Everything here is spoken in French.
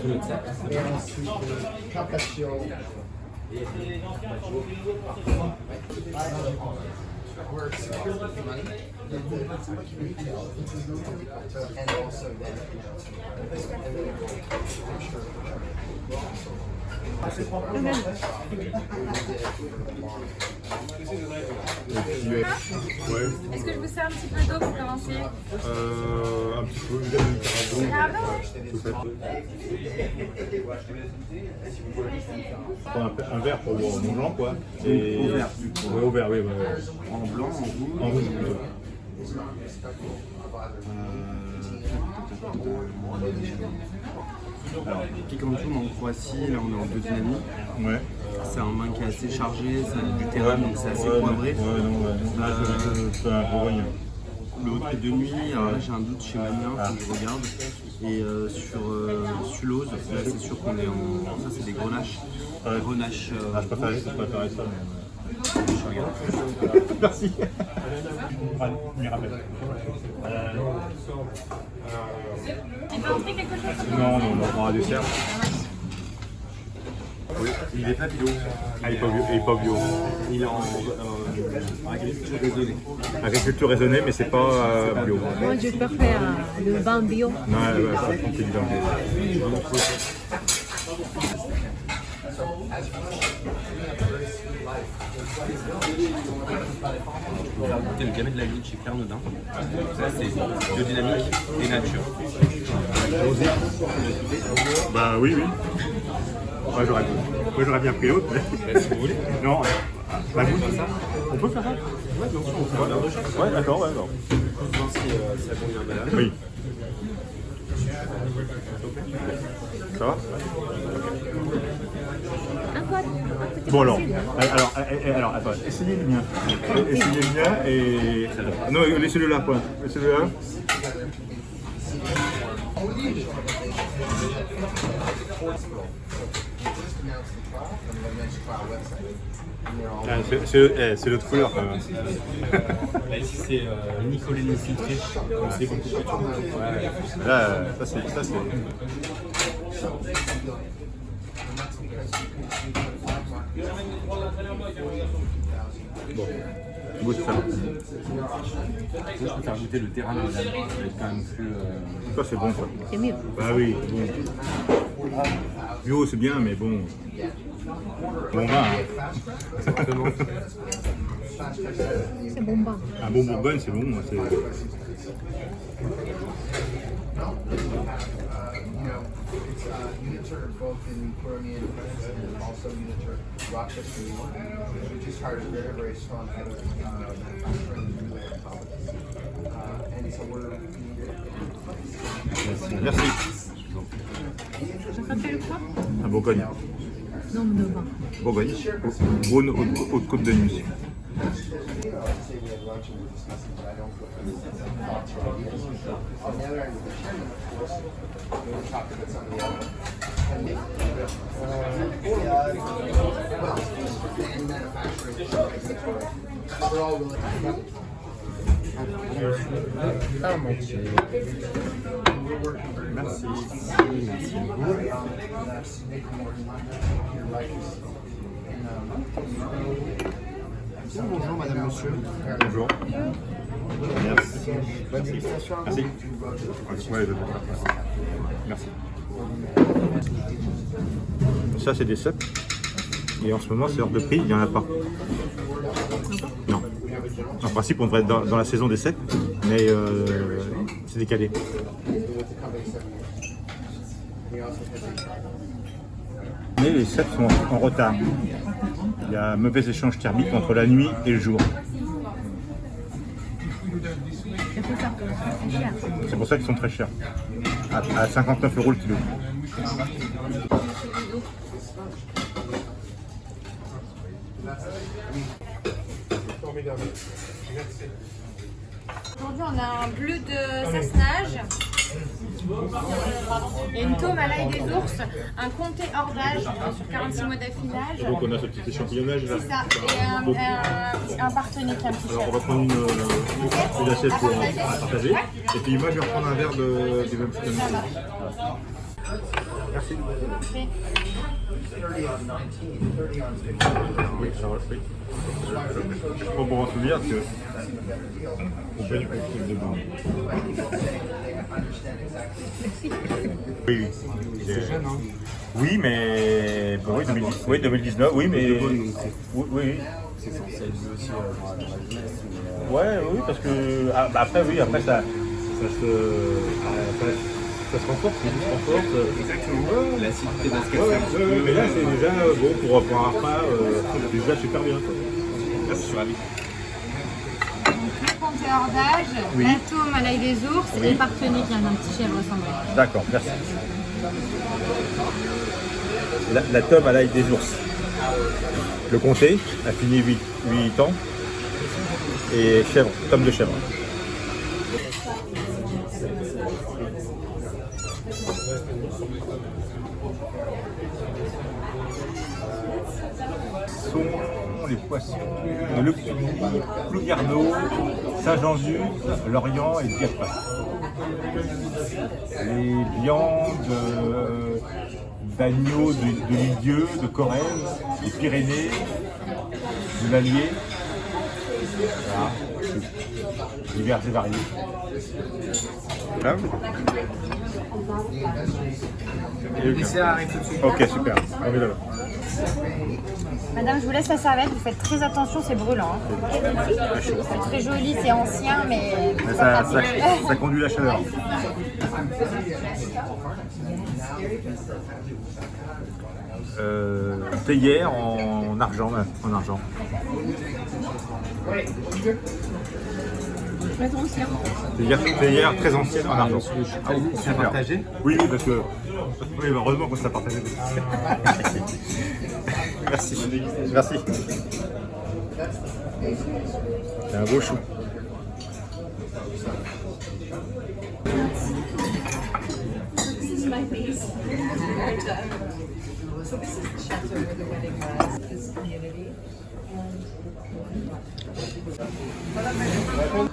Et ensuite, carpaccio. We're secure with money, the retail, which is the and also then, and then it will make sure Est-ce que je vous sers un petit peu d'eau pour commencer? Un petit peu, une Pardon? un verre pour mon blanc, quoi. Et... Au vert. Ouais, au vert, oui. Ouais. En blanc, en rouge. En rouge, plutôt. Alors, Picantum en Croatie, là on est en biodynamie. Ouais. C'est un vin qui est assez chargé, ça a du terrain, donc c'est assez poivré. Ouais, non. C'est un Bourgogne. Le haut de nuit, alors là j'ai un doute chez Mamien, faut que je regarde. Et sur Sulose, là c'est sûr qu'on est en. Ça c'est des grenaches. Ouais. Grenaches. Je préférais ça. Je regarde. Merci. Allez, m'y rappelle. Il peut offrir quelque chose? Non, on prend un dessert. Oui, il est pas bio. Ah, il est pas bio. Il est en agriculture raisonnée. Agriculture raisonnée, mais c'est pas bio. Moi, je préfère le vin bio. Non, ouais, ça, c'est du vin bio. On va goûter le gamet de la ville chez Pernodin. Ça c'est biodynamique et nature. Bah oui. Ouais, j'aurais bien pris l'autre, mais... Si vous voulez. Non, bah, vous, Ça. on peut faire ça? Ouais, bien sûr, on fait un verre de chaque. Ouais, d'accord, ouais, d'accord. Si ça convient à madame. Oui. Ça va? Bon alors, attends, essayez le mien. Essayez le mien et... Non, laissez-le là, point. Laissez-le là. Ah, c'est l'autre couleur quand même. Là, ici c'est Nicolénie filtré, donc c'est beaucoup plus tôt. Ouais. Là, ça c'est... Bon, goûte ça. Je préfère goûter le terrain de madame, ça va être quand même plus... Ça c'est bon ça. C'est mieux. Bah oui, bon. Bio c'est bien, mais bon. Bon vin. Hein. C'est bon vin. Un bon Bourgogne c'est bon. C'est... Unitur both in Quirinian and also Unitur Rochester, New York. We just hired a very strong head of manufacturing and so we're Merci. Ça s'appelle quoi? Un Bourgogne. Nom de vin. Bourgogne. Beaune, Haute-Côte de Nuit. on the other end of the chairman, of course, we were talking about some of the other and manufacturing, so they're all really Merci. Bonjour madame, monsieur. Bonjour. Merci. Merci. Ouais, merci. Ça c'est des cèpes. Et en ce moment c'est hors de prix, il n'y en a pas. Non. En principe on devrait être dans la saison des cèpes, mais c'est décalé. Mais les cèpes sont en retard. Il y a un mauvais échange thermique entre la nuit et le jour. C'est pour ça qu'ils sont très chers. À 59 € le kilo. Aujourd'hui, on a un bleu de Sassenage, et une tome à l'ail des ours, un comté hors d'âge sur 46 mois d'affinage. Donc on a ce petit échantillonnage là. C'est ça, et un partenaire qui est un petit Alors on cher. va prendre une assiette pour partager. Et puis moi je vais reprendre un verre de même chose. Merci. Parfait. 30 on 19, 30 on 15. Oui, alors, oui. Je prends pour en souvenir que on paye du prix de bon. Oui, oui. C'est jeune, hein. Oui, mais bon, oui, 2010, oui, 2019, oui, mais De bonne, donc oui, oui. c'est censé être vu aussi dans la jeunesse. Ouais, oui, parce que après, oui, après ça se renforce, ça se renforce. Exactement. L'acidité basket, Ouais, c'est un petit peu. mais là c'est déjà bon pour un repas, déjà super bien. Quoi. Là, je suis ravi. Donc, le comté hors d'âge, Oui. la tome à l'ail des ours Oui. et le partenaire qui a un petit chèvre cendré. D'accord, merci. La tome à l'ail des ours. Le comté a fini 8 ans. Et chèvre, tome de chèvre. Sont les poissons de Le Plouguerneau, Saint-Jean-Sus, Lorient et Diapac. Les viandes d'agneau de Lisieux, de Corrèze, des Pyrénées, de l'Allier. Voilà. Divers et variés. Le dessert arrive tout de suite. Ok, super. Formidable. Madame, je vous laisse la serviette, vous faites très attention, c'est brûlant. Hein. C'est très joli, c'est ancien, mais c'est pas pratique. Ça conduit la chaleur. Théière en argent. Très ancien. Théière très ancienne en argent. Ah oui, c'est à partager. Oui, parce que. Oui, heureusement qu'on s'est partagé. Merci. Merci. C'est un beau chou. So this is the shelter where the wedding was, this community. And